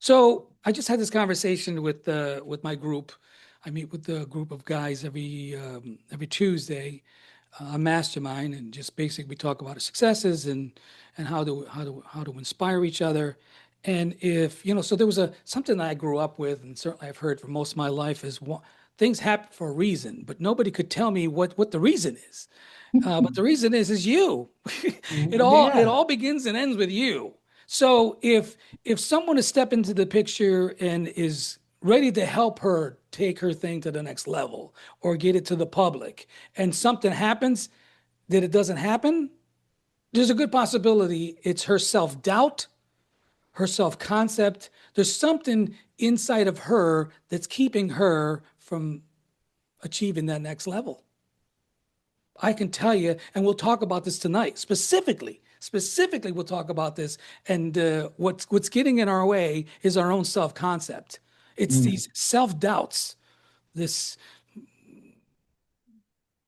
So I just had this conversation with my group. I meet with the group of guys every Tuesday, a mastermind, and just basically we talk about our successes and how to inspire each other. And if so there was a something that I grew up with, and certainly I've heard for most of my life is things happen for a reason, but nobody could tell me what the reason is. But the reason is you. It Yeah. all begins and ends with you. So if someone is step into the picture and is ready to help her take her thing to the next level or get it to the public, and something happens that it doesn't happen, there's a good possibility it's her self-doubt, her self-concept. There's something inside of her that's keeping her from achieving that next level. I can tell you, and we'll talk about this tonight specifically. Specifically, we'll talk about this. And what's getting in our way is our own self concept. It's Mm. these self doubts, this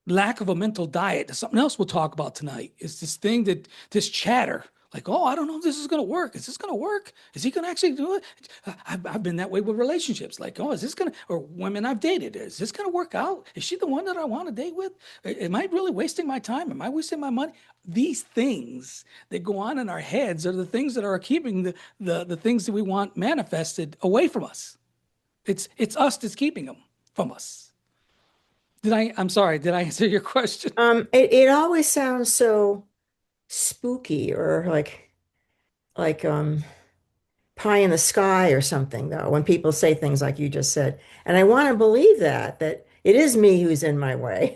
lack of a mental diet. Something else we'll talk about tonight is this thing that this chatter, like, oh, I don't know if this is going to work. Is this going to work? Is he going to actually do it? I've been that way with relationships. Like, oh, is this going to, or women I've dated, is this going to work out? Is she the one that I want to date with? Am I really wasting my time? Am I wasting my money? These things that go on in our heads are the things that are keeping the things that we want manifested away from us. It's us that's keeping them from us. I'm sorry, did I answer your question? It always sounds so spooky or like pie in the sky or something though, when people say things like you just said. And I want to believe that it is me who's in my way,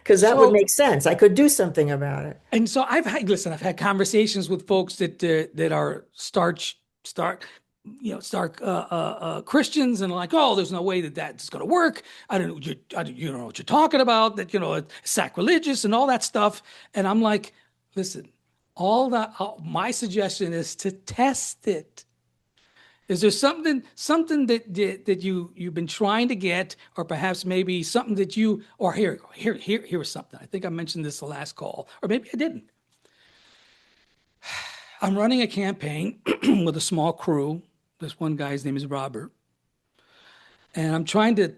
because that would So make sense. I could do something about it. And so I've had conversations with folks that are Christians, and like, oh, there's no way that that's going to work. I don't know what you're talking about. That it's sacrilegious and all that stuff. And I'm like, listen, my suggestion is to test it. Is there something that you've been trying to get, or perhaps maybe something that you or here is something. I think I mentioned this the last call, or maybe I didn't. I'm running a campaign with a small crew. This one guy's name is Robert, and I'm trying to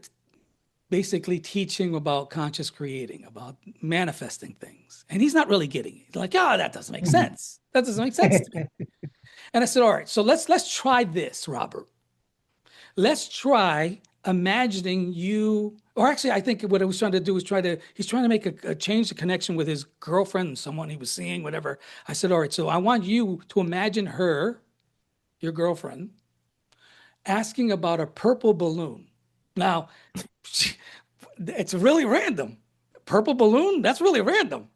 basically teach him about conscious creating, about manifesting things. And he's not really getting it. He's like, oh, that doesn't make sense. That doesn't make sense to me. And I said, all right, so let's try this, Robert. Let's try imagining you, or actually, I think what I was trying to do was he's trying to make a change the connection with his girlfriend, someone he was seeing, whatever. I said, all right, so I want you to imagine her, your girlfriend, asking about a purple balloon. Now, it's really random. Purple balloon, that's really random.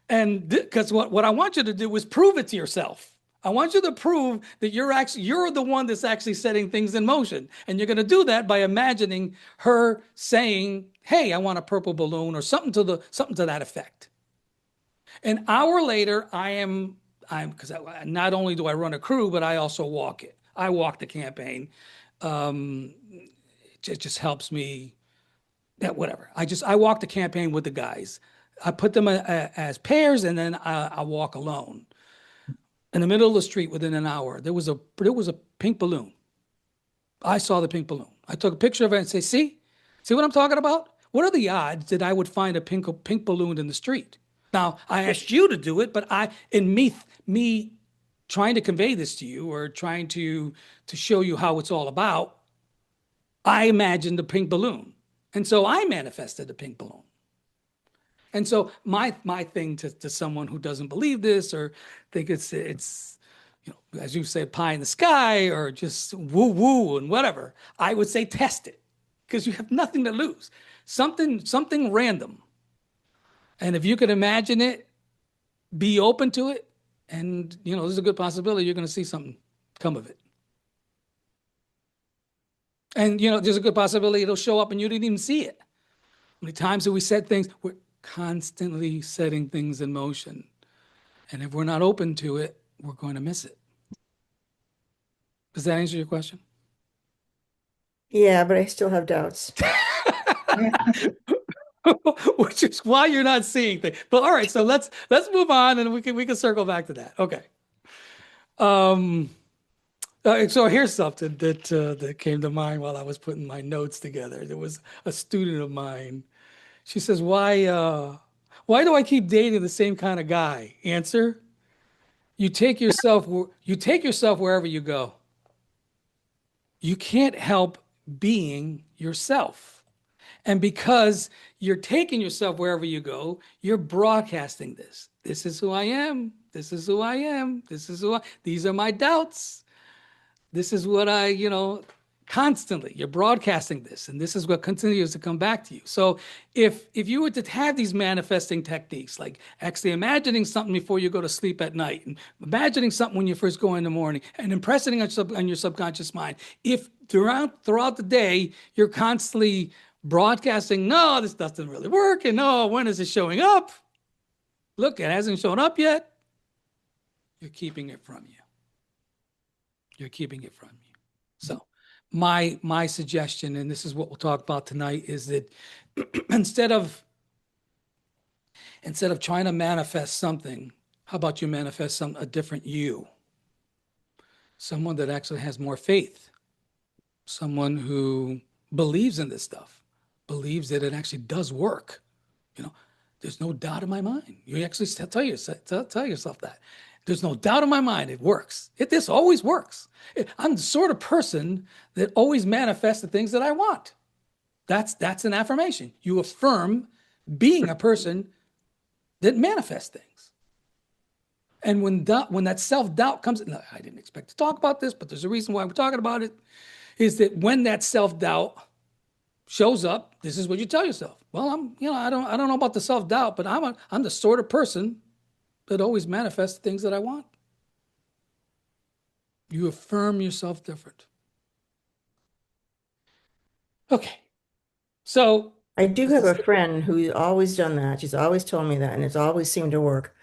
And because what I want you to do is prove it to yourself. I want you to prove that you're the one that's actually setting things in motion. And you're going to do that by imagining her saying, "Hey, I want a purple balloon," or something to that effect. An hour later, I'm because not only do I run a crew, but I also walk it. I walk the campaign. Um, it just helps me. Yeah, whatever. I walk the campaign with the guys. I put them as pairs, and then I walk alone. In the middle of the street, within an hour, there was a pink balloon. I saw the pink balloon. I took a picture of it and say, see what I'm talking about? What are the odds that I would find a pink balloon in the street? Now, I asked you to do it, but me trying to convey this to you, or trying to show you how it's all about, I imagined the pink balloon. And so I manifested the pink balloon. And so my thing to someone who doesn't believe this, or think it's as you said, pie in the sky, or just woo woo and whatever, I would say test it, because you have nothing to lose. Something random. And if you could imagine it, be open to it, and there's a good possibility you're going to see something come of it. And there's a good possibility it'll show up and you didn't even see it. How many times have we said things? We're constantly setting things in motion. And if we're not open to it, we're going to miss it. Does that answer your question? Yeah, but I still have doubts. Which is why you're not seeing things. But all right, so let's move on, and we can circle back to that. Okay. Um, So here's something that came to mind while I was putting my notes together. There was a student of mine. She says, why do I keep dating the same kind of guy? Answer, you take yourself wherever you go. You can't help being yourself. And because you're taking yourself wherever you go, you're broadcasting this. This is who I am. This is who I am. These are my doubts. This is what constantly you're broadcasting this, and this is what continues to come back to you. So if you were to have these manifesting techniques, like actually imagining something before you go to sleep at night, and imagining something when you first go in the morning, and impressing it on your subconscious mind, if throughout the day you're constantly broadcasting, no, this doesn't really work, and no, when is it showing up? Look, it hasn't shown up yet. You're keeping it from you. You're keeping it from you. So my suggestion, and this is what we'll talk about tonight, is that instead of trying to manifest something, how about you manifest a different you? Someone that actually has more faith, someone who believes in this stuff, believes that it actually does work. You know, there's no doubt in my mind. You actually tell yourself that. There's no doubt in my mind it works. This always works. I'm the sort of person that always manifests the things that I want. That's an affirmation. You affirm being a person that manifests things. And when that self-doubt comes, no, I didn't expect to talk about this, but there's a reason why we're talking about it, is that when that self-doubt shows up, this is what you tell yourself. Well, I don't know about the self-doubt, but I'm the sort of person that always manifests the things that I want. You affirm yourself different. Okay. So I do have a friend who's always done that. She's always told me that, and it's always seemed to work.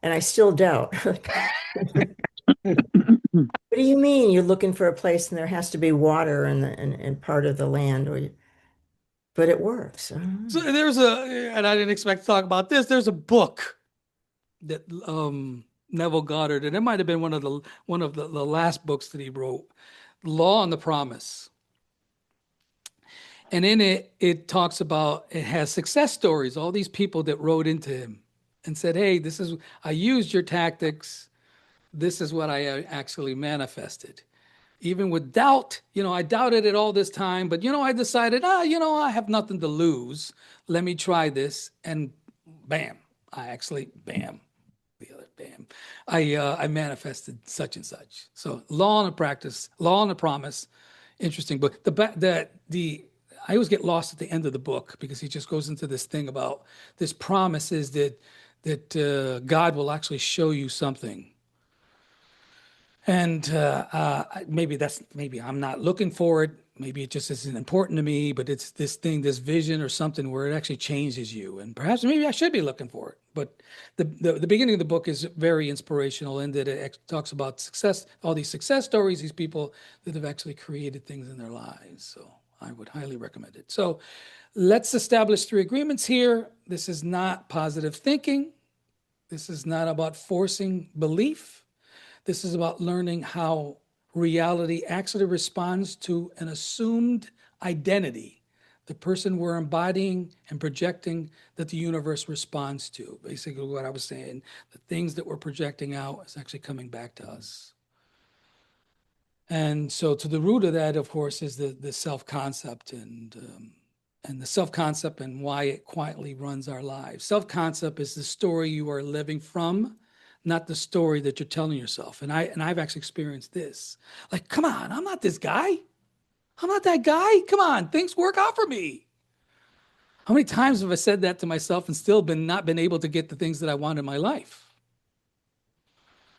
And I still doubt. What do you mean you're looking for a place and there has to be water in part of the land, but it works. So and I didn't expect to talk about this. There's a book that Neville Goddard, and it might have been one of the last books that he wrote, Law and the Promise. And in it, it has success stories, all these people that wrote into him and said, hey, I used your tactics. This is what I actually manifested. Even with doubt, I doubted it all this time, but, I decided, I have nothing to lose. Let me try this. And bam, bam, bam, I manifested such and such. So Law and the Promise, interesting book. I always get lost at the end of the book because he just goes into this thing about this promise is that God will actually show you something. And maybe I'm not looking for it. Maybe it just isn't important to me, but it's this vision or something where it actually changes you. And perhaps maybe I should be looking for it. But the beginning of the book is very inspirational in that it talks about success, all these success stories, these people that have actually created things in their lives. So I would highly recommend it. So let's establish 3 agreements here. This is not positive thinking. This is not about forcing belief. This is about learning how reality actually responds to an assumed identity, the person we're embodying and projecting that the universe responds to. Basically, what I was saying, the things that we're projecting out is actually coming back to us. And so to the root of that, of course, is the self-concept and the self-concept and why it quietly runs our lives. Self-concept is the story you are living from, not the story that you're telling yourself. And I've actually experienced this. Like, come on, I'm not this guy. I'm not that guy. Come on, things work out for me. How many times have I said that to myself and still not been able to get the things that I want in my life?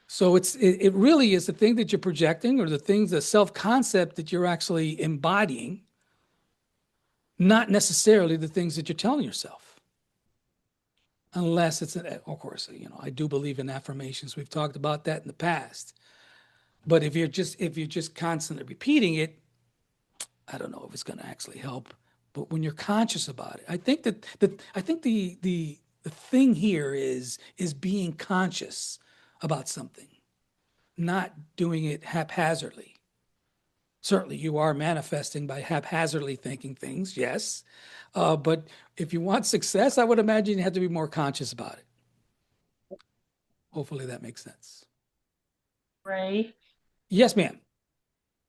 So it really is the thing that you're projecting or the self-concept that you're actually embodying, not necessarily the things that you're telling yourself. Unless of course, I do believe in affirmations. We've talked about that in the past. But if you're just constantly repeating it, I don't know if it's going to actually help. But when you're conscious about it, I think the thing here is being conscious about something, not doing it haphazardly. Certainly, you are manifesting by haphazardly thinking things, yes. But if you want success, I would imagine you have to be more conscious about it. Hopefully that makes sense. Ray, Yes, ma'am.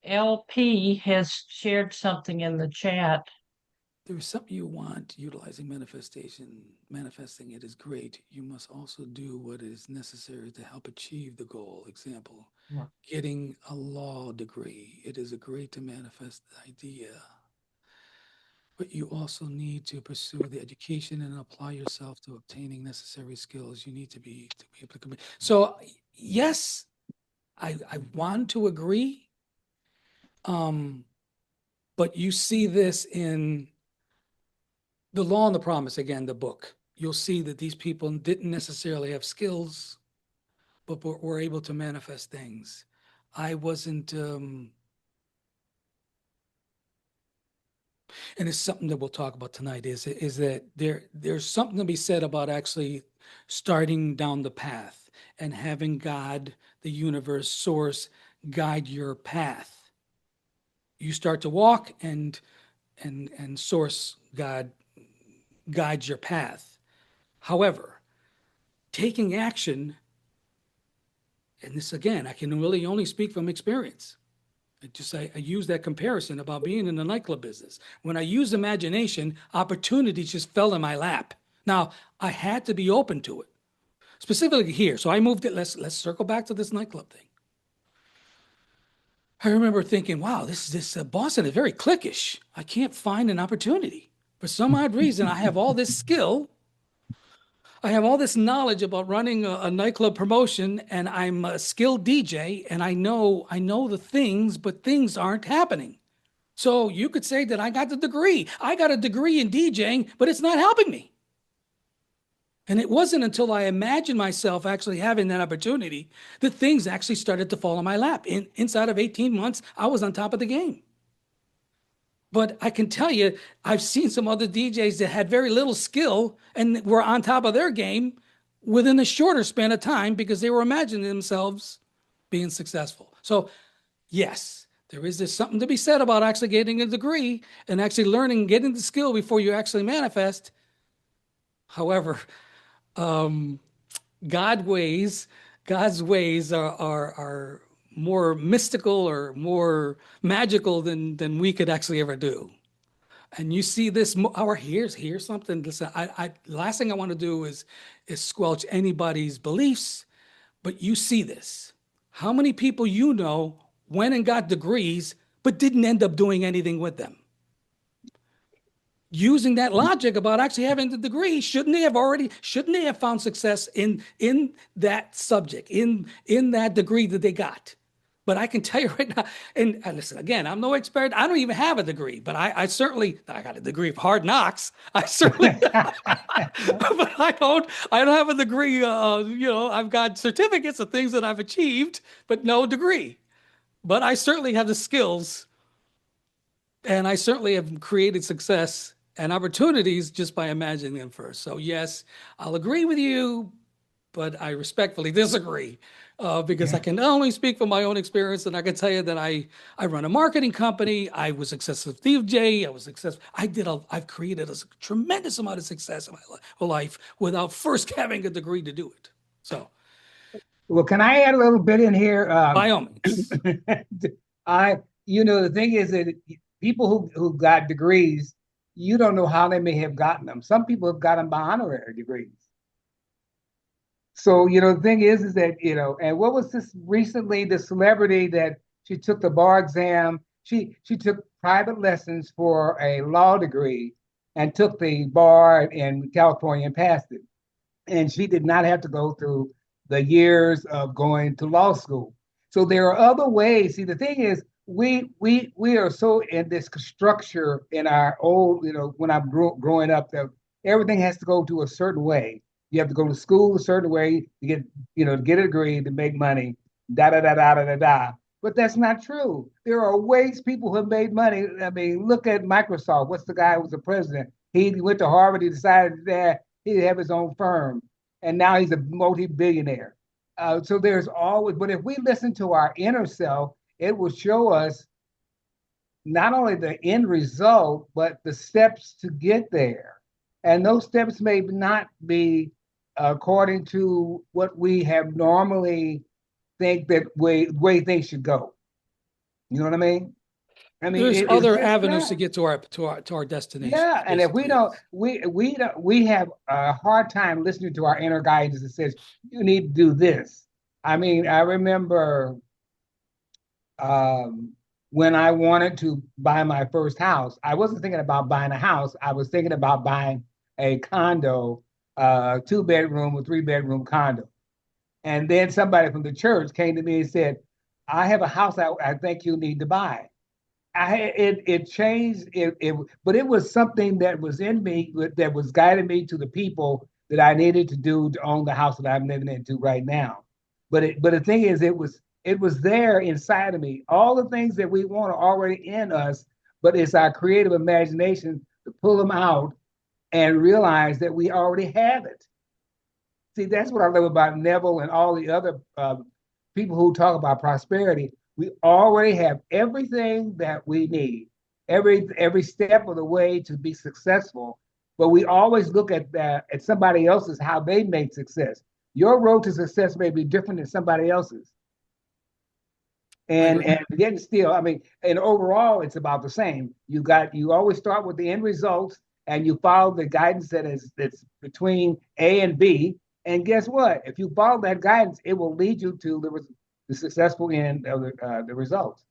LP has shared something in the chat. There is something you want, utilizing manifestation. Manifesting it is great. You must also do what is necessary to help achieve the goal. Example, getting a law degree. It is a great to manifest the idea, but you also need to pursue the education and apply yourself to obtaining necessary skills. You need to be able to commit. So yes, I want to agree. But you see this in The Law and the Promise, again, the book. You'll see that these people didn't necessarily have skills, but were able to manifest things. I wasn't, and it's something that we'll talk about tonight, is that there's something to be said about actually starting down the path and having God, the universe, source, guide your path. You start to walk, and source, God, guides your path. However, taking action, and this again, I can really only speak from experience. I use that comparison about being in the nightclub business. When I use imagination, opportunities just fell in my lap. Now, I had to be open to it, specifically here. So I moved it. Let's circle back to this nightclub thing. I remember thinking, wow, this Boston is very cliquish. I can't find an opportunity. For some odd reason, I have all this skill. I have all this knowledge about running a nightclub promotion, and I'm a skilled DJ, and I know the things, but things aren't happening. So you could say that I got the degree. I got a degree in DJing, but it's not helping me. And it wasn't until I imagined myself actually having that opportunity that things actually started to fall in my lap. Inside of 18 months, I was on top of the game. But I can tell you, I've seen some other DJs that had very little skill and were on top of their game within a shorter span of time because they were imagining themselves being successful. So, yes, there is something to be said about actually getting a degree and actually learning, getting the skill before you actually manifest. However, um, God's ways are more mystical or more magical than we could actually ever do. And you see this, or here's something. Listen, last thing I want to do is squelch anybody's beliefs, but you see this. How many people you know went and got degrees, but didn't end up doing anything with them? Using that logic about actually having the degree, shouldn't they have found success in that subject, in that degree that they got? But I can tell you right now, and listen, again, I'm no expert. I don't even have a degree, but I certainly, I got a degree of hard knocks. I certainly, but I don't have a degree. I've got certificates of things that I've achieved, but no degree. But I certainly have the skills, and I certainly have created success and opportunities just by imagining them first. So yes, I'll agree with you, but I respectfully disagree because I can only speak from my own experience, and I can tell you that I run a marketing company. I was successful DJ. I was successful. I've created a tremendous amount of success in my life without first having a degree to do it. So, well, can I add a little bit in here? by all means, the thing is that people who got degrees, you don't know how they may have gotten them. Some people have gotten them by honorary degrees. So, the thing is that, and what was this recently, the celebrity that she took the bar exam, she took private lessons for a law degree and took the bar in California and passed it. And she did not have to go through the years of going to law school. So there are other ways. See, the thing is, we are so in this structure in our old, when I'm growing up, that everything has to go to a certain way. You have to go to school a certain way to get, to get a degree, to make money, da da da da da da da. But that's not true. There are ways people have made money. I mean, look at Microsoft. What's the guy who was the president? He went to Harvard. He decided that he'd have his own firm, and now he's a multi-billionaire. So there's always, but if we listen to our inner self, it will show us not only the end result, but the steps to get there. And those steps may not be according to what we have normally think that way things should go. You know what I mean? I mean, There's it's other just avenues to that. get to our destination. Yeah, and if we Basically, don't, yes. we have a hard time listening to our inner guidance that says you need to do this. I mean, I remember um, when I wanted to buy my first house, I wasn't thinking about buying a house. I was thinking about buying a condo, 2 bedroom or 3 bedroom condo. And then somebody from the church came to me and said, "I have a house I think you need to buy." It changed but it was something that was in me that was guiding me to the people that I needed to do to own the house that I'm living into right now. But the thing is, it was there inside of me. All the things that we want are already in us, but it's our creative imagination to pull them out and realize that we already have it. See, that's what I love about Neville and all the other people who talk about prosperity. We already have everything that we need, every step of the way to be successful. But we always look at that at somebody else's how they made success. Your road to success may be different than somebody else's. I And agree. and yet still, I mean, and overall, it's about the same. You always start with the end results, and you follow the guidance that's between A and B. And guess what? If you follow that guidance, it will lead you to the successful end of the results.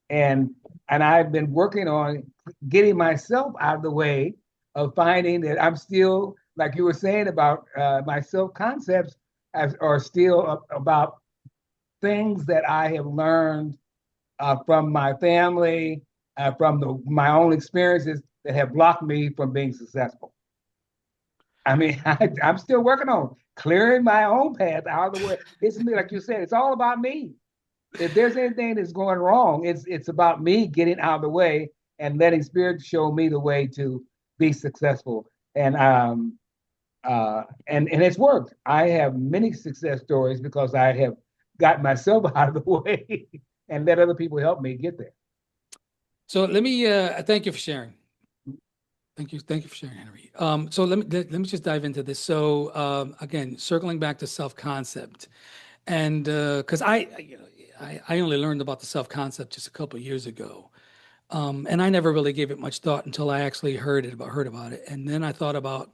And and I've been working on getting myself out of the way of finding that I'm still, like you were saying about my self concepts, are still about things that I have learned from my family, from my own experiences that have blocked me from being successful. I mean, I'm still working on clearing my own path out of the way. It's me, like you said, it's all about me. If there's anything that's going wrong, it's about me getting out of the way and letting spirit show me the way to be successful. And it's worked. I have many success stories because I have got myself out of the way and let other people help me get there. So let me thank you for sharing. Thank you for sharing, Henry. So let me just dive into this. So again, circling back to self-concept, and because I only learned about the self-concept just a couple of years ago, and I never really gave it much thought until I actually heard about it, and then I thought about,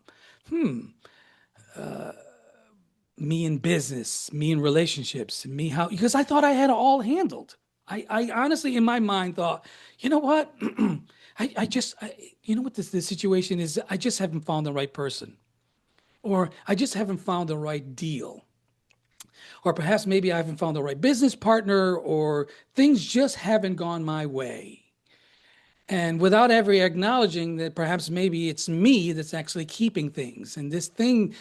me in business, me in relationships, me how because I thought I had it all handled. I honestly, in my mind, thought, you know what, you know what this situation is. I just haven't found the right person, or I just haven't found the right deal, or perhaps maybe I haven't found the right business partner, or things just haven't gone my way. And without ever acknowledging that perhaps maybe it's me that's actually keeping things. And this thing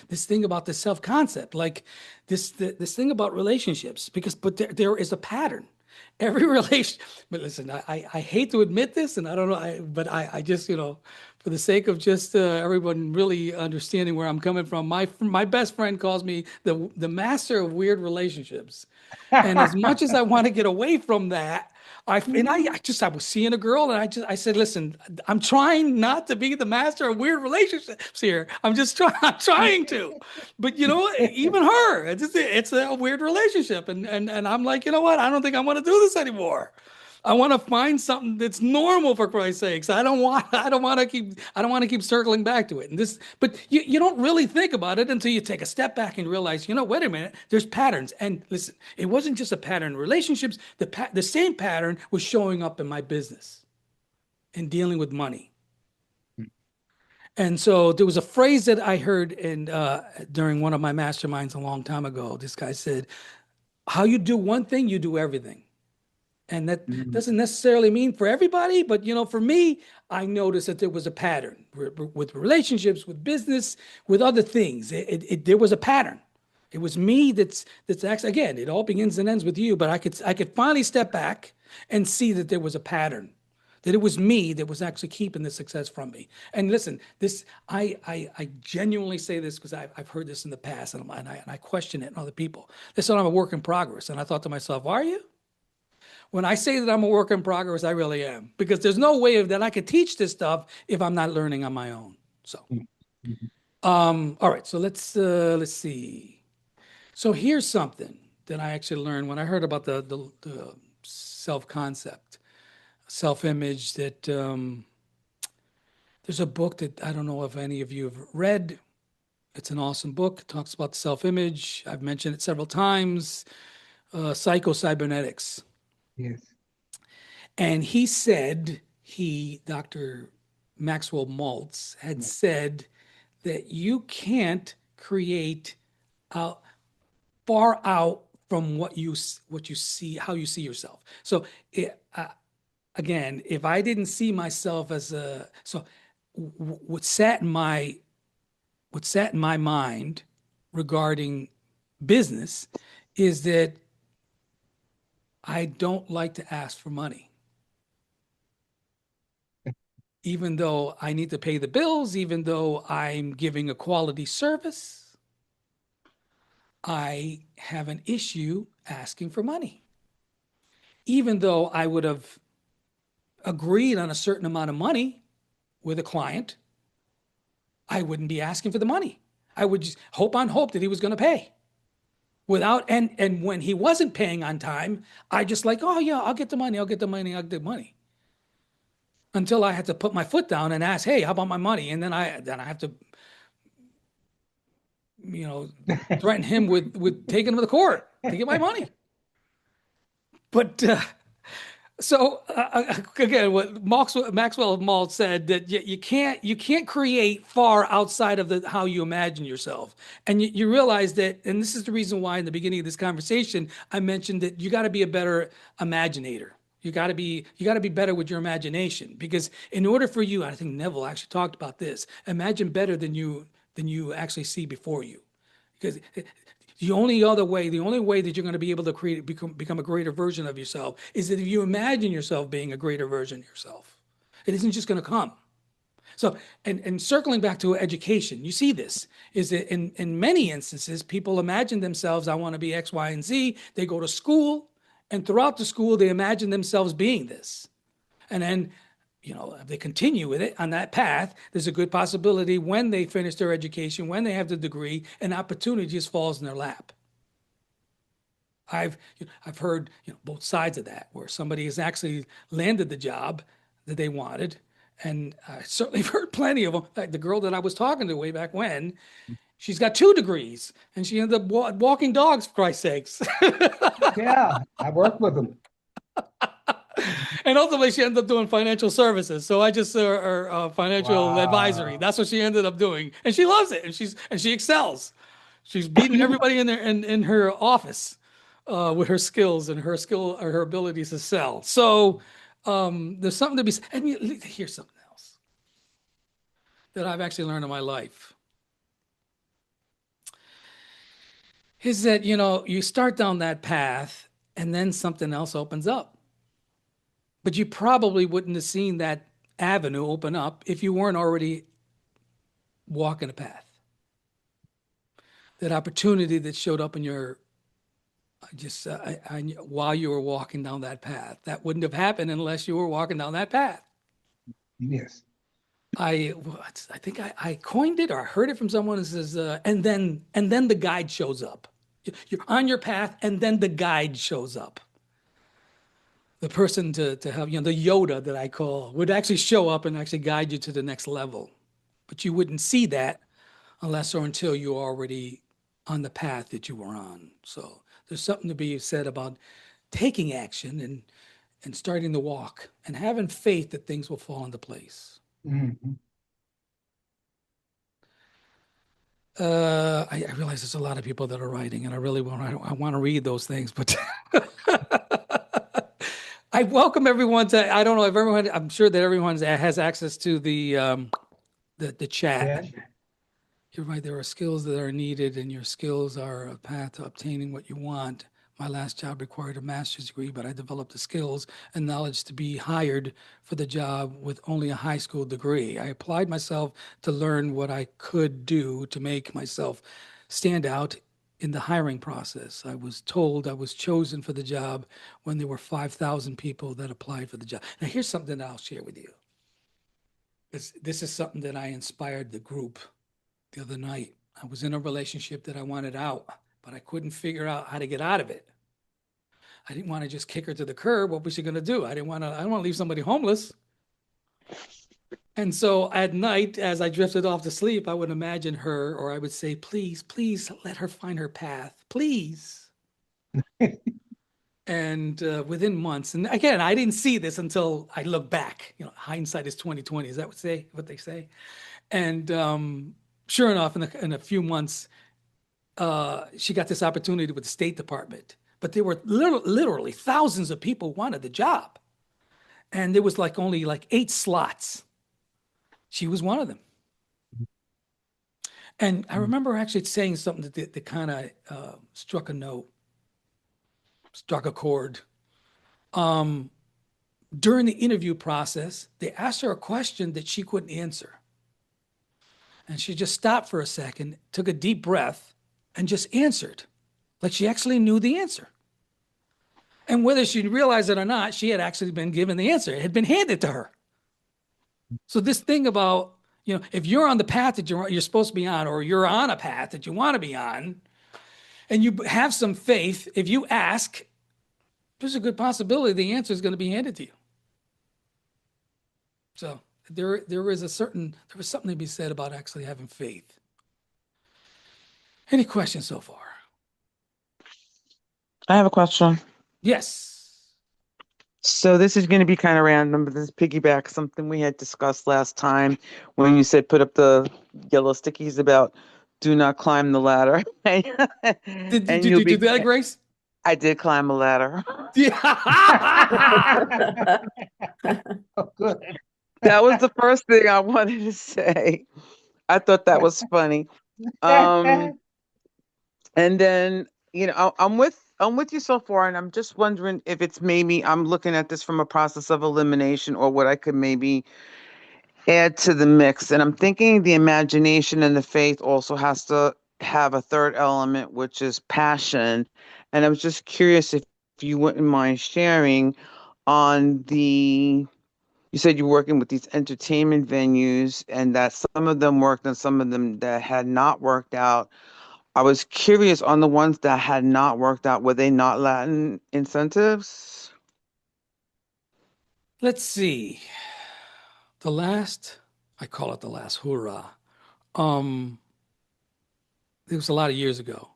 about the self-concept, like this thing about relationships, but there is a pattern. Every relation, but listen, I hate to admit this, and I don't know, but I just, for the sake of just everyone really understanding where I'm coming from, my best friend calls me the master of weird relationships. And as much as I want to get away from that, I was seeing a girl and I said, listen, I'm trying not to be the master of weird relationships here. I'm trying to, but even her, it's a weird relationship. And I'm like, you know what? I don't think I want to do this anymore. I want to find something that's normal for Christ's sakes. I don't want to keep circling back to it. But you don't really think about it until you take a step back and realize, wait a minute, there's patterns. And listen, it wasn't just a pattern in relationships. The same pattern was showing up in my business and dealing with money. And so there was a phrase that I heard during one of my masterminds a long time ago. This guy said, how you do one thing, you do everything. And that doesn't necessarily mean for everybody, but for me, I noticed that there was a pattern with relationships, with business, with other things. There was a pattern. It was me that's actually, again, it all begins and ends with you, but I could finally step back and see that there was a pattern, that it was me that was actually keeping the success from me. And listen, I genuinely say this because I've heard this in the past, and I question it in other people. They said I'm a work in progress, and I thought to myself, are you? When I say that I'm a work in progress, I really am, because there's no way that I could teach this stuff if I'm not learning on my own. So, Mhm. all right. So let's see. So here's something that I actually learned when I heard about the self-concept, self-image. That there's a book that I don't know if any of you have read. It's an awesome book. It talks about self-image. I've mentioned it several times. Psycho-cybernetics. Yes. And he said, Dr. Maxwell Maltz had Yeah. said that you can't create out far out from what you see, how you see yourself. So again, if I didn't see myself as what sat in my mind regarding business is that I don't like to ask for money. Even though I need to pay the bills, even though I'm giving a quality service, I have an issue asking for money. Even though I would have agreed on a certain amount of money with a client, I wouldn't be asking for the money. I would just hope on hope that he was going to pay. Without and when he wasn't paying on time, I just like, oh yeah, I'll get the money, I'll get the money, I'll get the money. Until I had to put my foot down and ask, hey, how about my money? And then I have to, threaten him with taking him to the court to get my money. But again, what Maxwell Maltz said, that you can't create far outside of how you imagine yourself, and you realize that, and this is the reason why in the beginning of this conversation I mentioned that you got to be a better imaginator. You got to be better with your imagination, because in order for you, I think Neville actually talked about this. Imagine better than you actually see before you, because the only way that you're going to be able to become a greater version of yourself is that if you imagine yourself being a greater version of yourself. It isn't just going to come. So, and circling back to education, you see this is that in many instances, people imagine themselves, I want to be X, Y, and Z. They go to school, and throughout the school, they imagine themselves being this. And then, if they continue with it on that path, there's a good possibility when they finish their education, when they have the degree, an opportunity just falls in their lap. I've heard both sides of that, where somebody has actually landed the job that they wanted, and I certainly have heard plenty of them. Like the girl that I was talking to way back when, she's got 2 degrees, and she ended up walking dogs, for Christ's sakes. Yeah, I work with them. And ultimately, she ended up doing financial services. So I just financial advisory. Wow. That's what she ended up doing, and she loves it, and she excels. She's beating everybody in her office with her skills and her abilities to sell. So there's something to be. And here's something else that I've actually learned in my life is that you start down that path, and then something else opens up. But you probably wouldn't have seen that avenue open up if you weren't already walking a path. That opportunity that showed up in your while you were walking down that path, that wouldn't have happened unless you were walking down that path. Yes. I think I coined it, or I heard it from someone who says, and then the guide shows up. You're on your path, and then the guide shows up. The person to help, the Yoda that I call, would actually show up and actually guide you to the next level. But you wouldn't see that unless or until you're already on the path that you were on. So there's something to be said about taking action and starting to walk and having faith that things will fall into place. Mhm. I realize there's a lot of people that are writing, and I want to read those things, but I welcome everyone to. I don't know if everyone. I'm sure that everyone has access to the chat. Yeah. You're right. There are skills that are needed, and your skills are a path to obtaining what you want. My last job required a master's degree, but I developed the skills and knowledge to be hired for the job with only a high school degree. I applied myself to learn what I could do to make myself stand out in the hiring process. I was told I was chosen for the job when there were 5,000 people that applied for the job. Now, here's something that I'll share with you. This is something that I inspired the group the other night. I was in a relationship that I wanted out, but I couldn't figure out how to get out of it. I didn't want to just kick her to the curb. What was she going to do? I don't want to leave somebody homeless. And so at night, as I drifted off to sleep, I would imagine her, or I would say, please, please let her find her path, please. And within months, and again, I didn't see this until I look back. You know, hindsight is 2020. Is that what they say? And sure enough, in a few months, she got this opportunity with the State Department. But there were literally thousands of people wanted the job, and there was only 8 slots. She was one of them. And I remember actually saying something that kind of struck a note, struck a chord. During the interview process, they asked her a question that she couldn't answer. And she just stopped for a second, took a deep breath, and just answered, like she actually knew the answer. And whether she realized it or not, she had actually been given the answer. It had been handed to her. So this thing about, if you're on the path that you're supposed to be on, or you're on a path that you want to be on, and you have some faith, if you ask, there's a good possibility the answer is going to be handed to you. So there was something to be said about actually having faith. Any questions so far? I have a question. Yes. So this is going to be kind of random, but this piggyback something we had discussed last time when you said put up the yellow stickies about do not climb the ladder. Did And you do that, Grace? I did climb a ladder. Yeah. Oh, good. That was the first thing I wanted to say. I thought that was funny. And then, I'm with you so far, and I'm just wondering if it's maybe I'm looking at this from a process of elimination or what I could maybe add to the mix. And I'm thinking the imagination and the faith also has to have a third element, which is passion. And I was just curious if you wouldn't mind sharing on you said you're working with these entertainment venues and that some of them worked and some of them that had not worked out. I was curious on the ones that had not worked out, were they not Latin incentives? Let's see. I call it the last hoorah. It was a lot of years ago.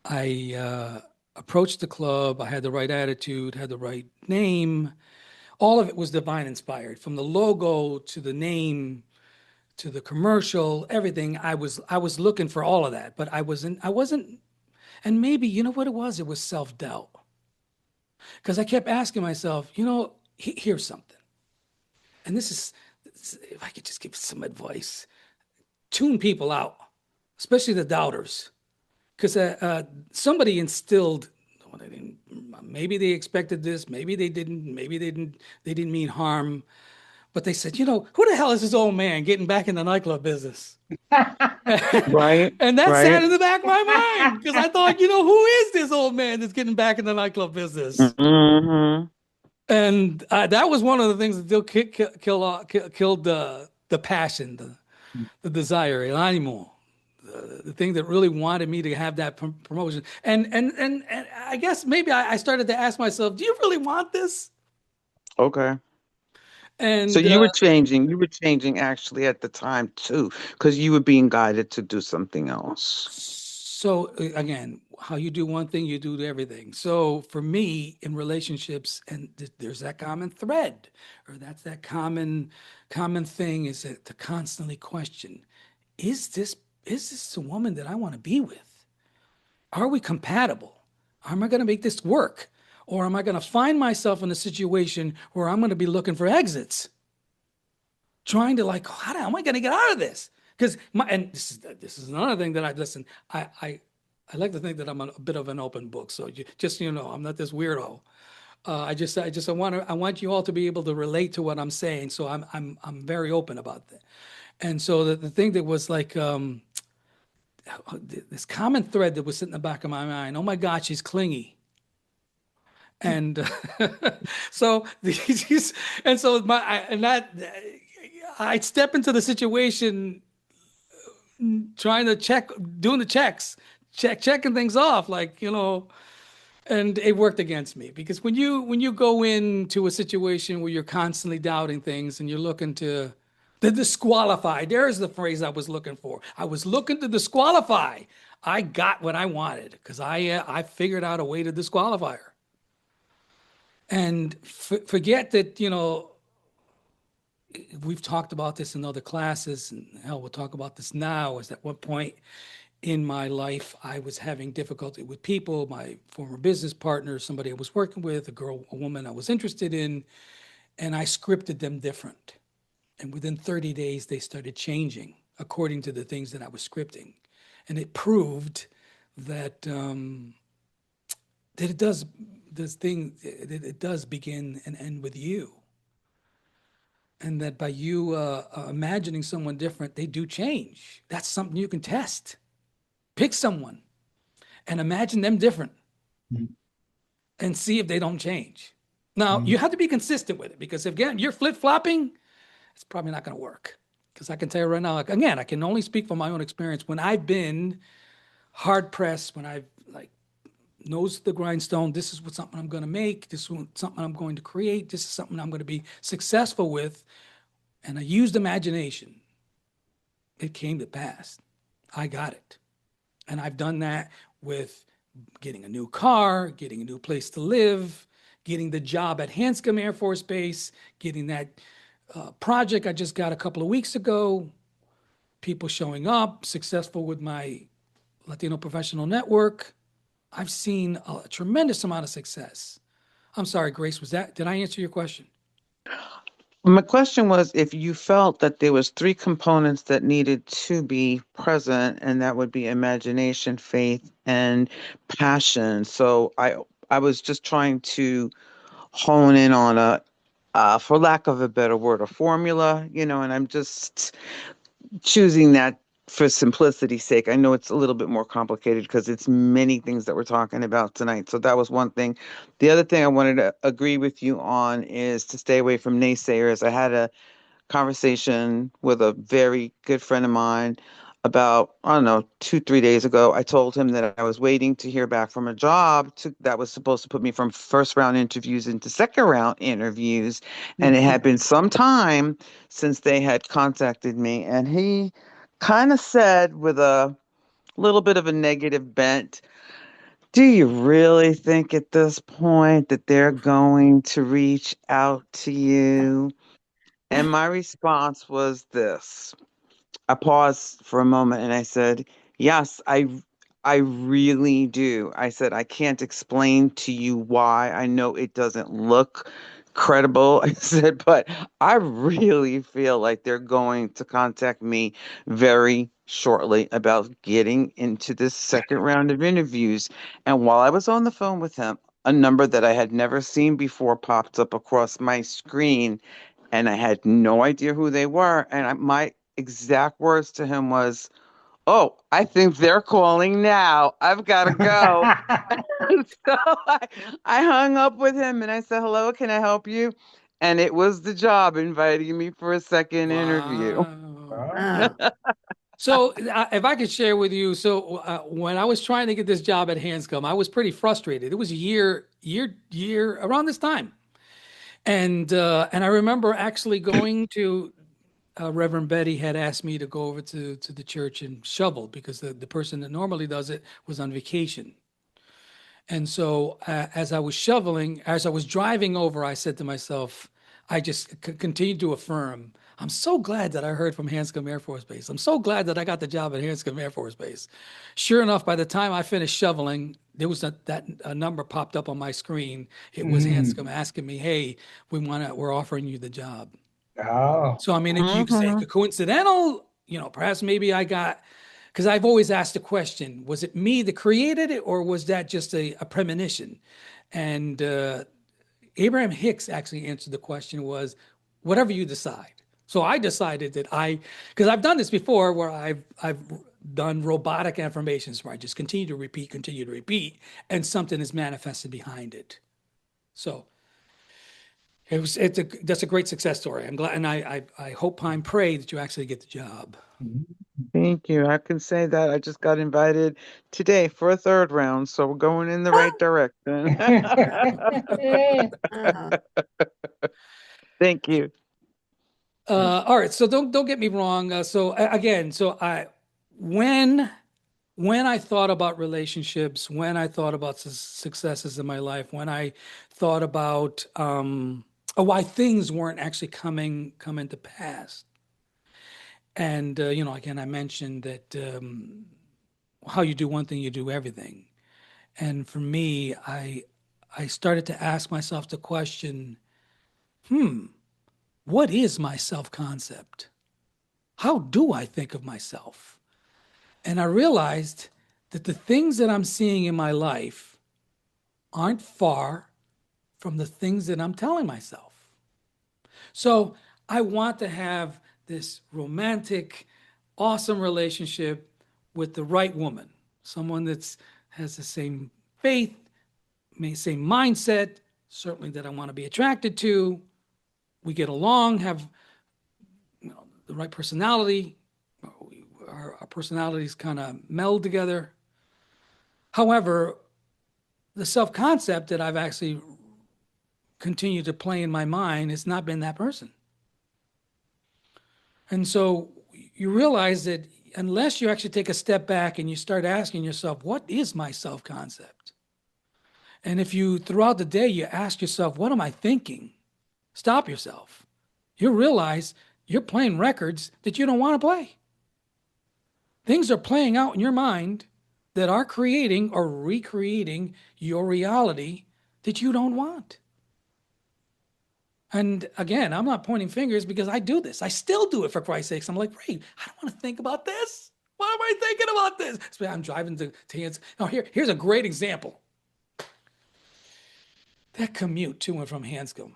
I approached the club. I had the right attitude, had the right name. All of it was divine inspired, from the logo to the name to the commercial, everything. I was looking for all of that, but I wasn't, and maybe, you know what it was? It was self-doubt. Because I kept asking myself, here's something. And this is, if I could just give some advice, tune people out, especially the doubters. Because somebody instilled, maybe they expected this, maybe they didn't, they didn't mean harm. But they said, who the hell is this old man getting back in the nightclub business? Right. And that right. sat in the back of my mind because I thought, who is this old man that's getting back in the nightclub business? Mm-hmm. And that was one of the things that killed the passion, the desire, el ánimo, the thing that really wanted me to have that promotion. And I guess maybe I started to ask myself, do you really want this? Okay. And So you were changing actually at the time too, because you were being guided to do something else. so again, how you do one thing, you do everything. So for me in relationships, and there's that common thread, or that's that common thing, is to constantly question, is this the woman that I want to be with? Are we compatible? Am I going to make this work? Or am I going to find myself in a situation where I'm going to be looking for exits? Trying to how am I going to get out of this? Because this is another thing that I like to think that I'm a bit of an open book. So I'm not this weirdo. I want you all to be able to relate to what I'm saying. So I'm very open about that. And so the thing that was this common thread that was sitting in the back of my mind. Oh my God, she's clingy. And so these, and so I'd step into the situation trying to doing the checking things off, like, and it worked against me because when you go into a situation where you're constantly doubting things and you're looking to disqualify, there's the phrase I was looking for. I was looking to disqualify. I got what I wanted because I figured out a way to disqualify her. And forget that, we've talked about this in other classes, and hell, we'll talk about this now. Is at one point in my life, I was having difficulty with people, my former business partner, somebody I was working with, a woman I was interested in, and I scripted them different. And within 30 days, they started changing according to the things that I was scripting. And it proved that that it does begin and end with you. And that by you imagining someone different, they do change. That's something you can test. Pick someone and imagine them different and see if they don't change. Now, you have to be consistent with it because if, again, you're flip-flopping, it's probably not going to work. Because I can tell you right now, like, again, I can only speak from my own experience. When I've been hard-pressed, when I've nose to the grindstone, this is something I'm going to make, this is something I'm going to create, this is something I'm going to be successful with, and I used imagination, it came to pass. I got it. And I've done that with getting a new car, getting a new place to live, getting the job at Hanscom Air Force Base, getting that project I just got a couple of weeks ago, people showing up, successful with my Latino Professional Network. I've seen a tremendous amount of success. I'm sorry, Grace, did I answer your question? My question was if you felt that there was three components that needed to be present, and that would be imagination, faith, and passion. So I was just trying to hone in on for lack of a better word, a formula, and I'm just choosing that for simplicity's sake. I know it's a little bit more complicated because it's many things that we're talking about tonight. So that was one thing. The other thing I wanted to agree with you on is to stay away from naysayers. I had a conversation with a very good friend of mine about, I don't know, 2, 3 days ago. I told him that I was waiting to hear back from a job that was supposed to put me from first round interviews into second round interviews. And it had been some time since they had contacted me. And he kind of said with a little bit of a negative bent, do you really think at this point that they're going to reach out to you? And my response was this. I paused for a moment and I said, yes, I really do. I said, I can't explain to you why. I know it doesn't look credible. I said, but I really feel like they're going to contact me very shortly about getting into this second round of interviews. And while I was on the phone with him, a number that I had never seen before popped up across my screen, and I had no idea who they were. And my exact words to him was, "Oh, I think they're calling now. I've got to go." So I hung up with him and I said, "Hello, can I help you?" And it was the job inviting me for a second interview. Wow. So if I could share with you, so when I was trying to get this job at Hanscom, I was pretty frustrated. It was a year around this time. And I remember actually going to Reverend Betty had asked me to go over to the church and shovel because the person that normally does it was on vacation. And so as I was shoveling, as I was driving over, I said to myself, I just continued to affirm, I'm so glad that I heard from Hanscom Air Force Base. I'm so glad that I got the job at Hanscom Air Force Base. Sure enough, by the time I finished shoveling, there was a number popped up on my screen. It was Hanscom asking me, hey, we're offering you the job. Oh. So, I mean, you could say Mhm. coincidental, perhaps maybe because I've always asked the question, was it me that created it or was that just a premonition? And Abraham Hicks actually answered the question was, whatever you decide. So I decided that because I've done this before where I've done robotic affirmations where I just continue to repeat, and something is manifested behind it. So that's a great success story. I'm glad, and I hope and pray that you actually get the job. Thank you. I can say that I just got invited today for a third round, so we're going in the right direction. Uh-huh. Thank you. All right, so don't get me wrong. Again, when I thought about relationships, when I thought about successes in my life, when I thought about why things weren't actually coming to pass, and again, I mentioned that how you do one thing, you do everything. And for me, I started to ask myself the question, what is my self-concept? How do I think of myself? And I realized that the things that I'm seeing in my life aren't far from the things that I'm telling myself. So I want to have this romantic, awesome relationship with the right woman, someone that has the same faith, same mindset, certainly that I want to be attracted to. We get along, have the right personality. Our personalities kind of meld together. However, the self-concept that I've actually continued to play in my mind has not been that person. And so you realize that unless you actually take a step back and you start asking yourself, what is my self-concept? And if you, throughout the day, you ask yourself, what am I thinking? Stop yourself. You realize you're playing records that you don't want to play. Things are playing out in your mind that are creating or recreating your reality that you don't want. And again, I'm not pointing fingers because I do this. I still do it, for Christ's sakes. I'm like, Ray, I don't want to think about this. Why am I thinking about this? I'm driving to Hans. Oh, here's a great example. That commute to and from Hanscom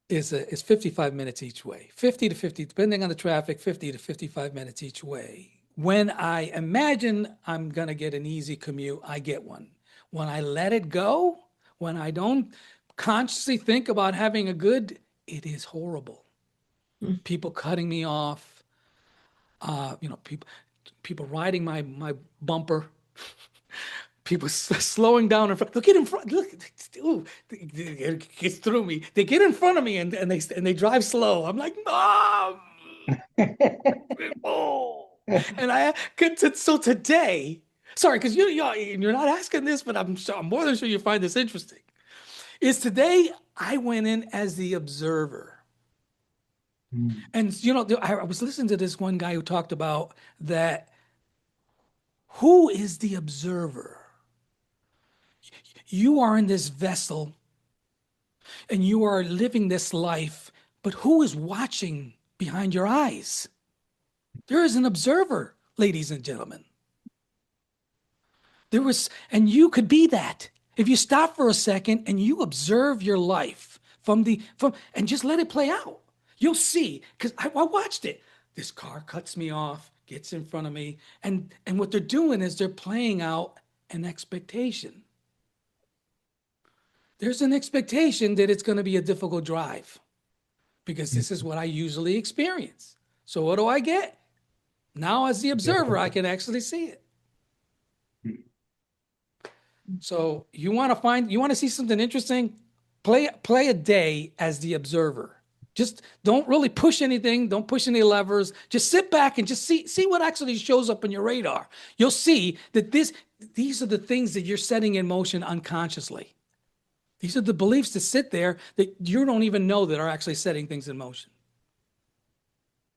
is 55 minutes each way. 50 to 50, depending on the traffic, 50 to 55 minutes each way. When I imagine I'm going to get an easy commute, I get one. When I let it go, when I don't consciously think about having a good, it is horrible. People cutting me off, people riding my bumper, people slowing down in front. Look, get in front. Look, ooh, it gets through me. They get in front of me and they drive slow. I'm like, Mom. Oh. And so today, sorry, because you're not asking this, but I'm more than sure you find this interesting. Is today I went in as the observer. And I was listening to this one guy who talked about that. Who is the observer? You are in this vessel and you are living this life, but who is watching behind your eyes? There is an observer, ladies and gentlemen. And you could be that. If you stop for a second and you observe your life and just let it play out, you'll see, because I watched it. This car cuts me off, gets in front of me, and what they're doing is they're playing out an expectation. There's an expectation that it's going to be a difficult drive because this is what I usually experience. So what do I get? Now, as the observer, I can actually see it. So you want to see something interesting? Play a day as the observer. Just don't really push anything. Don't push any levers. Just sit back and just see what actually shows up on your radar. You'll see that these are the things that you're setting in motion unconsciously. These are the beliefs that sit there that you don't even know that are actually setting things in motion.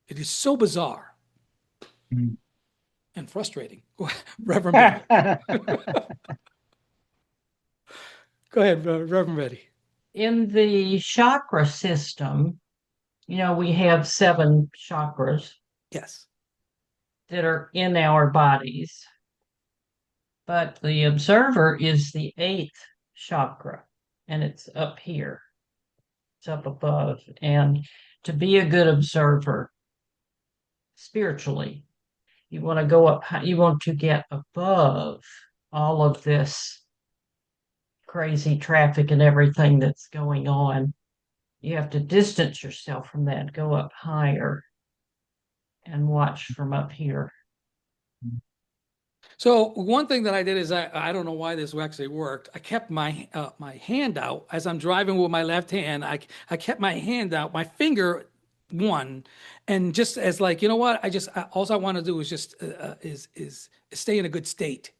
It is so bizarre and frustrating. Reverend Betty. Go ahead, Reverend Betty. In the chakra system, we have 7 chakras Yes. that are in our bodies, but the observer is the 8th chakra, and it's up here. It's up above. And to be a good observer, spiritually. You want to go up high, you want to get above all of this crazy traffic and everything that's going on. You have to distance yourself from that, go up higher and watch from up here. So one thing that I did is I don't know why this actually worked. I kept my hand out as I'm driving with my left hand. I kept my hand out, my finger one, and just as like, you know what? All I want to do is just is stay in a good state.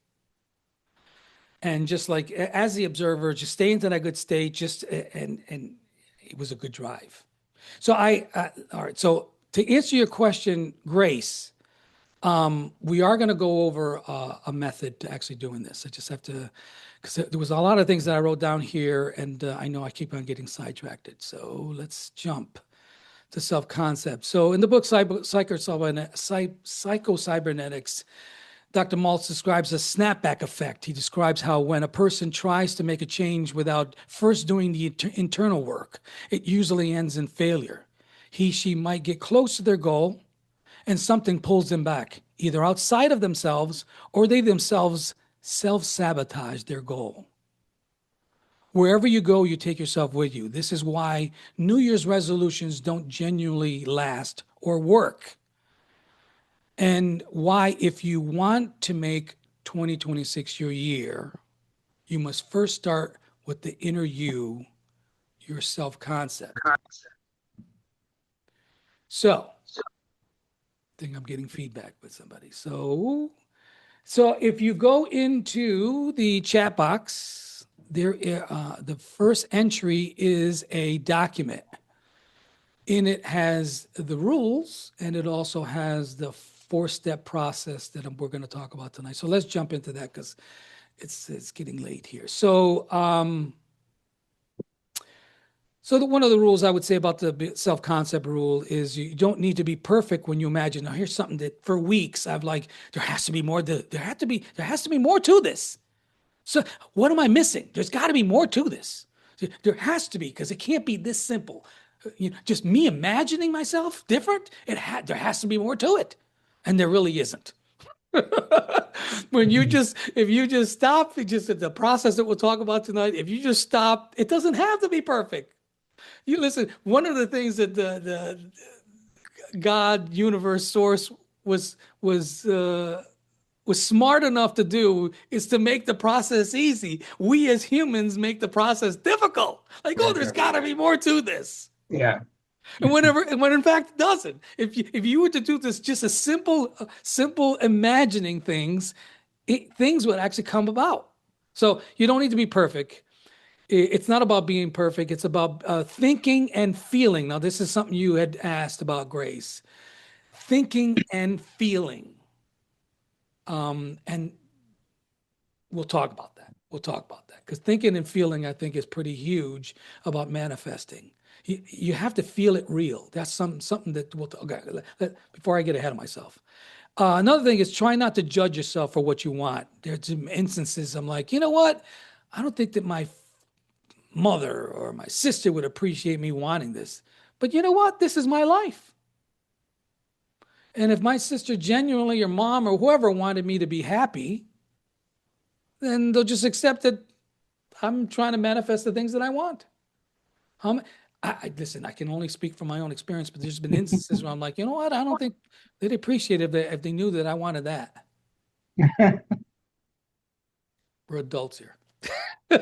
And just like as the observer, just stay into that good state, just and it was a good drive. So all right. So to answer your question, Grace, we are going to go over a method to actually doing this. I just have to, because there was a lot of things that I wrote down here, and I know I keep on getting sidetracked. So let's jump to self-concept. So in the book Psycho-Cybernetics, Dr. Maltz describes a snapback effect. He describes how when a person tries to make a change without first doing the internal work, it usually ends in failure. She might get close to their goal, and something pulls them back, either outside of themselves or they themselves self-sabotage their goal. Wherever you go, you take yourself with you. This is why New Year's resolutions don't genuinely last or work. And why, if you want to make 2026 your year, you must first start with the inner you, your self-concept. So, I think I'm getting feedback with somebody. So if you go into the chat box, the first entry is a document. In it has the rules, and it also has the 4-step process that we're going to talk about tonight. So let's jump into that because it's getting late here. So one of the rules I would say about the self-concept rule is you don't need to be perfect when you imagine. Now, here's something that for weeks I've like, there has to be more to this. So what am I missing? There's got to be more to this. There has to be, because it can't be this simple. Just me imagining myself different. There has to be more to it, and there really isn't. If you just stop, the process that we'll talk about tonight. If you just stop, it doesn't have to be perfect. You listen. One of the things that the God, universe, source was smart enough to do is to make the process easy. We as humans make the process difficult. Like, oh, there's got to be more to this. Yeah. And when in fact it doesn't. If you were to do this, just a simple imagining things, things would actually come about. So you don't need to be perfect. It's not about being perfect. It's about thinking and feeling. Now, this is something you had asked about, Grace. Thinking and feeling. And we'll talk about that. Because thinking and feeling, I think, is pretty huge about manifesting. You have to feel it real. That's something that we'll talk. Okay, before I get ahead of myself. Another thing is try not to judge yourself for what you want. There's some instances I'm like, you know what? I don't think that my mother or my sister would appreciate me wanting this. But you know what? This is my life. And if my sister genuinely or mom or whoever wanted me to be happy, then they'll just accept that I'm trying to manifest the things that I want. Listen, I can only speak from my own experience, but there's been instances where I'm like, you know what? I don't think they'd appreciate it if they knew that I wanted that. We're adults here. So,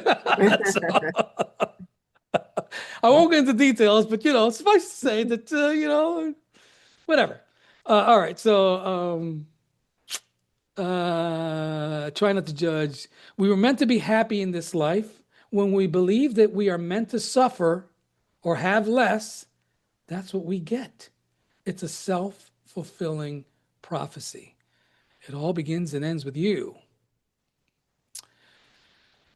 I won't get into details, but suffice to say that whatever. All right, so try not to judge. We were meant to be happy in this life. When we believe that we are meant to suffer or have less, that's what we get. It's a self-fulfilling prophecy. It all begins and ends with you.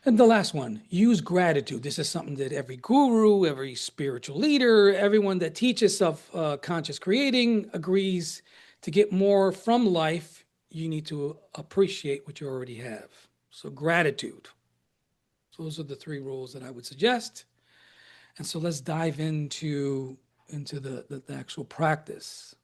And the last one, use gratitude. This is something that every guru, every spiritual leader, everyone that teaches self-conscious creating agrees. To get more from life, you need to appreciate what you already have. So gratitude. So those are the 3 rules that I would suggest. And so let's dive into the actual practice.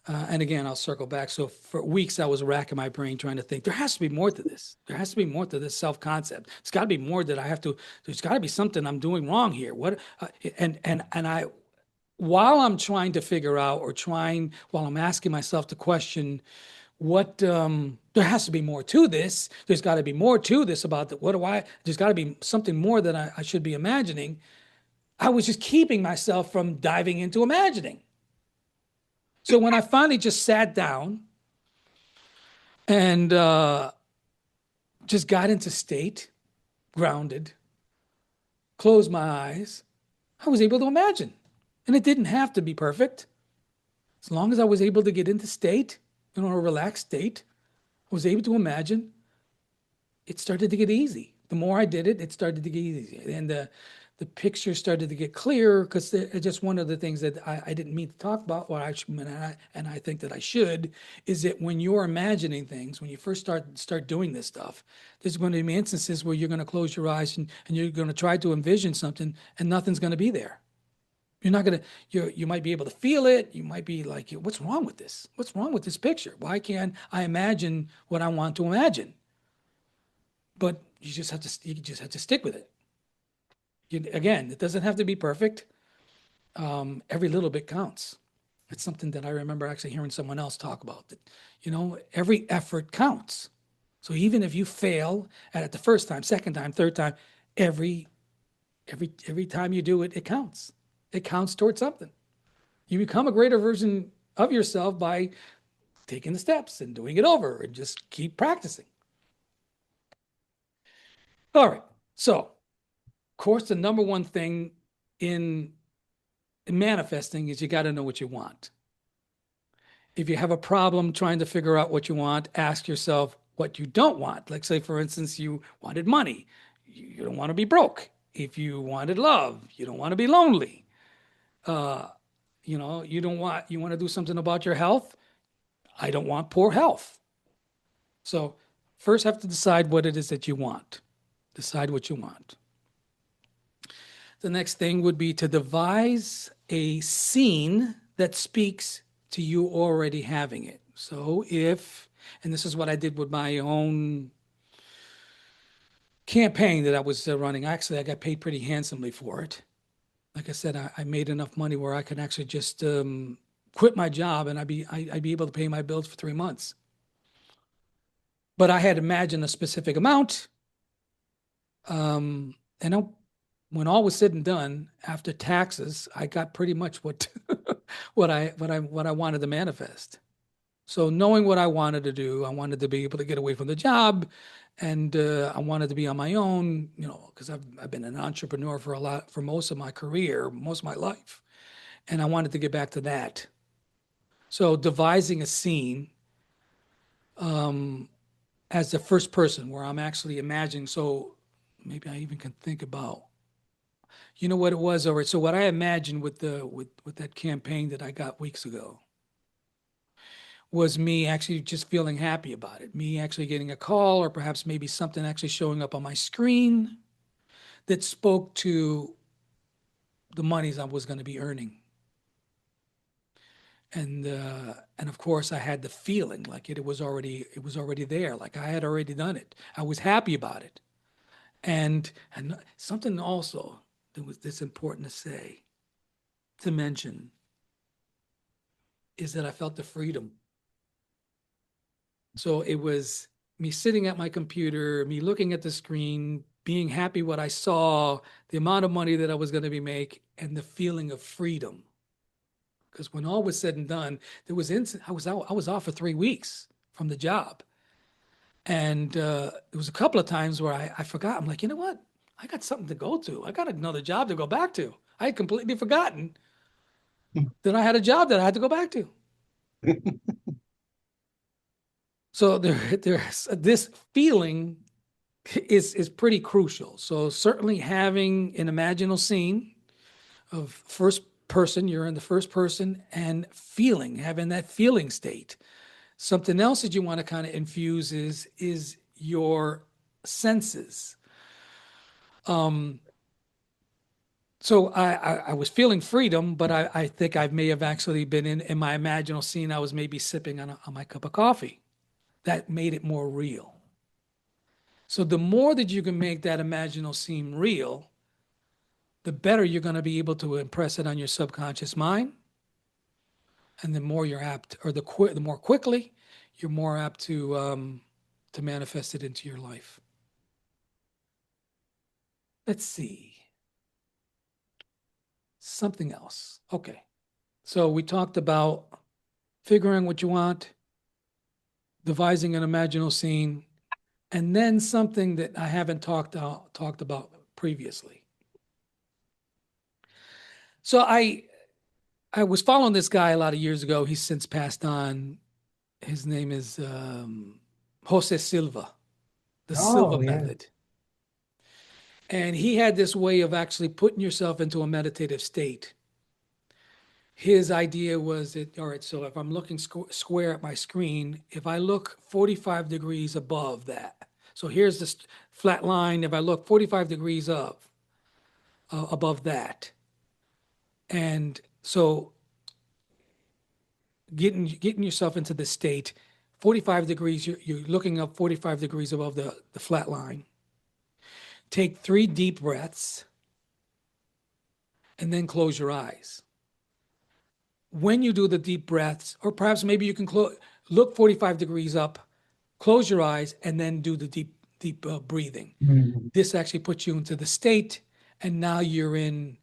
And again, I'll circle back. So for weeks, I was racking my brain trying to think, there has to be more to this. There has to be more to this self-concept. It's got to be more that I have to, there's got to be something I'm doing wrong here. What, and I, while I'm trying to figure out while I'm asking myself the question, there has to be more to this. There's got to be more to this about there's got to be something more that I should be imagining. I was just keeping myself from diving into imagining. So when I finally just sat down and just got into state, grounded, closed my eyes, I was able to imagine. And it didn't have to be perfect. As long as I was able to get into state, a relaxed state, I was able to imagine, it started to get easy. The more I did it, it started to get easy. And the picture started to get clearer, because just one of the things that I didn't mean to talk about, and I think that I should, is that when you're imagining things, when you first start doing this stuff, there's going to be instances where you're going to close your eyes and you're going to try to envision something and nothing's going to be there. You're not going to, you might be able to feel it. You might be like, what's wrong with this? What's wrong with this picture? Why can't I imagine what I want to imagine? But you just have to stick with it. Again, it doesn't have to be perfect. Every little bit counts. It's something that I remember actually hearing someone else talk about, that, every effort counts. So even if you fail at it the first time, second time, third time, every time you do it, it counts. It counts towards something. You become a greater version of yourself by taking the steps and doing it over and just keep practicing. All right. So, of course, the number one thing in manifesting is you got to know what you want. If you have a problem trying to figure out what you want, ask yourself what you don't want. Like, say, for instance, you wanted money. You don't want to be broke. If you wanted love, you don't want to be lonely. You want to do something about your health. I don't want poor health. So first have to decide what it is that you want. Decide what you want. The next thing would be to devise a scene that speaks to you already having it. So and this is what I did with my own campaign that I was running. Actually, I got paid pretty handsomely for it. Like I said, I made enough money where I could actually just quit my job and I'd be able to pay my bills for 3 months. But I had imagined a specific amount. And when all was said and done, after taxes, I got pretty much what I wanted to manifest. So knowing what I wanted to do, I wanted to be able to get away from the job, and I wanted to be on my own, because I've been an entrepreneur for most of my career, most of my life, and I wanted to get back to that. So devising a scene as the first person where I'm actually imagining. So maybe I even can think about, what it was. All right. So what I imagined with that campaign that I got weeks ago was me actually just feeling happy about it. Me actually getting a call, or perhaps maybe something actually showing up on my screen that spoke to the monies I was going to be earning. And of course I had the feeling like it was already there. Like I had already done it. I was happy about it. And something also that's important to mention, is that I felt the freedom. So it was me sitting at my computer, me looking at the screen, being happy what I saw, the amount of money that I was going to be making, and the feeling of freedom. Because when all was said and done, I was off for 3 weeks from the job. And there was a couple of times where I forgot. I'm like, you know what? I got something to go to. I got another job to go back to. I had completely forgotten that I had a job that I had to go back to. So there's this feeling is pretty crucial. So certainly having an imaginal scene of first person, you're in the first person, and having that feeling state. Something else that you want to kind of infuse is your senses. So I was feeling freedom, but I think I may have actually been in my imaginal scene. I was maybe sipping on my cup of coffee. That made it more real. So the more that you can make that imaginal scene real, the better you're going to be able to impress it on your subconscious mind. And the more you're apt, or the more quickly, you're more apt to manifest it into your life. Let's see. Something else. Okay. So we talked about figuring what you want, devising an imaginal scene, and then something that I haven't talked about previously. So I was following this guy a lot of years ago. He's since passed on. His name is Jose Silva, the Silva Oh, yeah. method. And he had this way of actually putting yourself into a meditative state. His idea was that, all right, so if I'm looking square at my screen, if I look 45 degrees above that, so here's this flat line, if I look 45 degrees above that, and so getting yourself into the state, 45 degrees, you're looking up 45 degrees above the flat line. Take 3 deep breaths and then close your eyes. When you do the deep breaths, or perhaps maybe you can look 45 degrees up, close your eyes, and then do the deep breathing. Mhm. This actually puts you into the state, and now you're in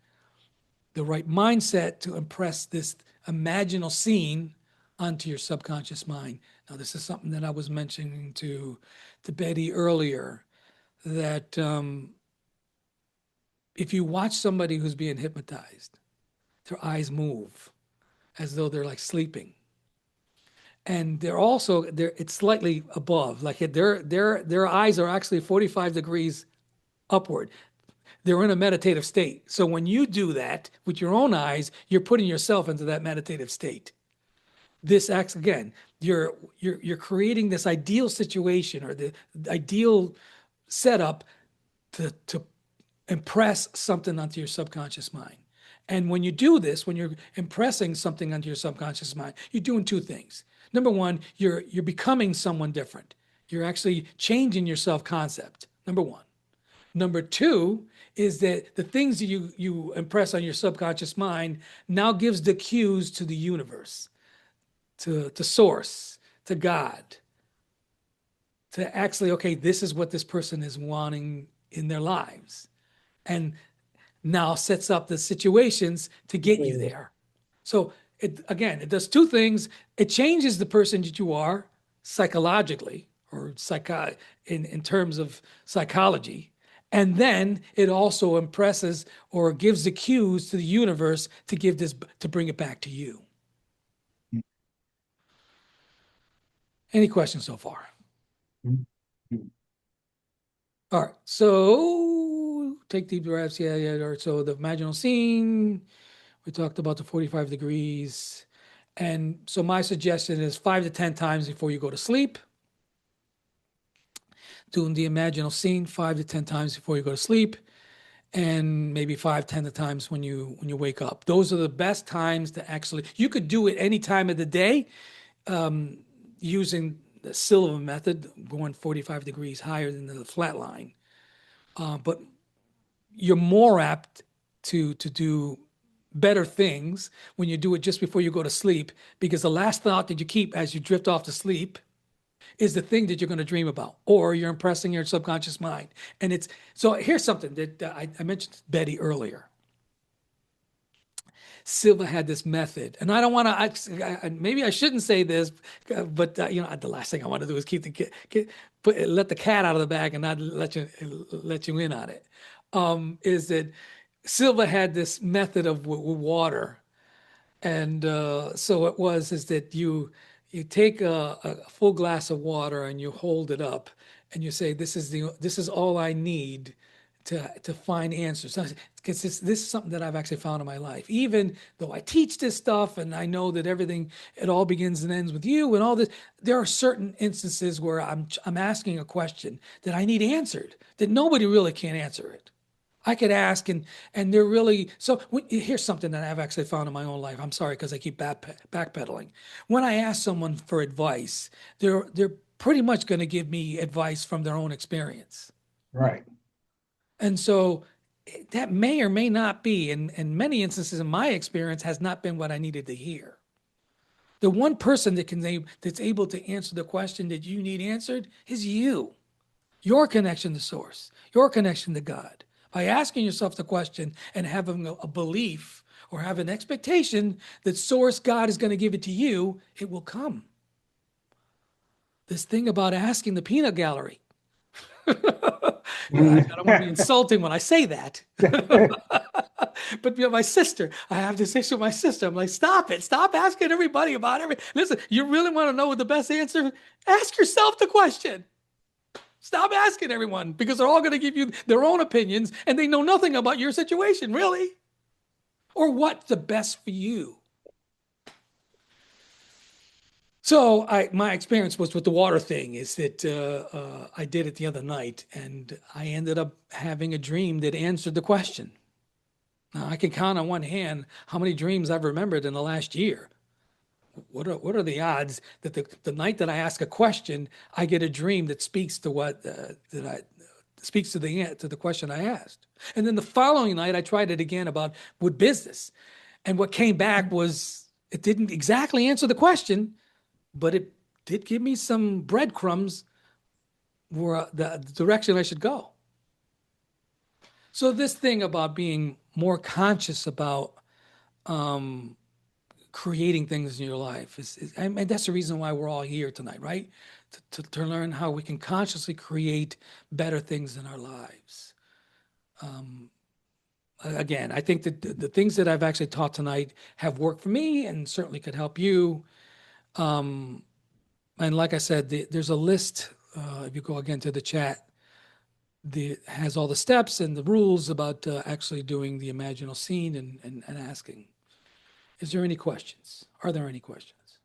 the right mindset to impress this imaginal scene onto your subconscious mind. Now, this is something that I was mentioning to Betty earlier, that if you watch somebody who's being hypnotized, their eyes move as though they're like sleeping. And it's slightly above, like their eyes are actually 45 degrees upward. They're in a meditative state. So when you do that with your own eyes, you're putting yourself into that meditative state. This acts again, you're creating this ideal situation, or the ideal setup to impress something onto your subconscious mind. And when you do this, when you're impressing something onto your subconscious mind, you're doing 2 things. Number one, you're becoming someone different. You're actually changing your self-concept. Number one. Number 2 is that the things that you impress on your subconscious mind now gives the cues to the universe, to source, to God, to actually, okay, this is what this person is wanting in their lives. And now sets up the situations to get you there. So it does 2 things. It changes the person that you are psychologically, or in terms of psychology. And then it also impresses or gives the cues to the universe to bring it back to you. Any questions so far? Mhm. All right. So take deep breaths. Yeah, yeah. All right. So the imaginal scene, we talked about the 45 degrees. And so my suggestion is 5 to 10 times before you go to sleep. Doing the imaginal scene 5 to 10 times before you go to sleep, and maybe 5, 10 times when you wake up. Those are the best times to actually. You could do it any time of the day, using the Silva method, going 45 degrees higher than the flat line. But you're more apt to do better things when you do it just before you go to sleep, because the last thought that you keep as you drift off to sleep is the thing that you're going to dream about, or you're impressing your subconscious mind. And so here's something that I mentioned to Betty earlier. Silva had this method, and I don't want to. Maybe I shouldn't say this, but the last thing I want to do is let the cat out of the bag and not let you in on it. Is that Silva had this method of water, and so is that you take a full glass of water and you hold it up and you say, this is all I need to find answers. Because this is something that I've actually found in my life. Even though I teach this stuff and I know that it all begins and ends with you and all this, there are certain instances where I'm asking a question that I need answered, that nobody really can answer it. I could ask, and they're really so. Here's something that I've actually found in my own life. I'm sorry because I keep backpedaling. When I ask someone for advice, they're pretty much going to give me advice from their own experience, Right. and so that may or may not be, in many instances, in my experience, has not been what I needed to hear. The one person that's able to answer the question that you need answered is you. Your connection to source, your connection to God. By asking yourself the question and having a belief or have an expectation that source God is going to give it to you, it will come. This thing about asking the peanut gallery. I don't want to be insulting when I say that. But my sister, I have this issue with my sister. I'm like, stop it. Stop asking everybody about everything. Listen, you really want to know what the best answer? Ask yourself the question. Stop asking everyone because they're all going to give you their own opinions and they know nothing about your situation, really, or what's the best for you. So my experience was with the water thing is that I did it the other night and I ended up having a dream that answered the question. Now I can count on one hand how many dreams I've remembered in the last year. What are the odds that the night that I ask a question, I get a dream that speaks to what speaks to the question I asked. And then the following night, I tried it again with business, and what came back was it didn't exactly answer the question, but it did give me some breadcrumbs where the direction I should go. So this thing about being more conscious about creating things in your life and that's the reason why we're all here tonight, right? To learn how we can consciously create better things in our lives. Again, I think that the things that I've actually taught tonight have worked for me and certainly could help you. And like I said, there's a list, if you go again to the chat, has all the steps and the rules about actually doing the imaginal scene and asking. Is there any questions? Are there any questions?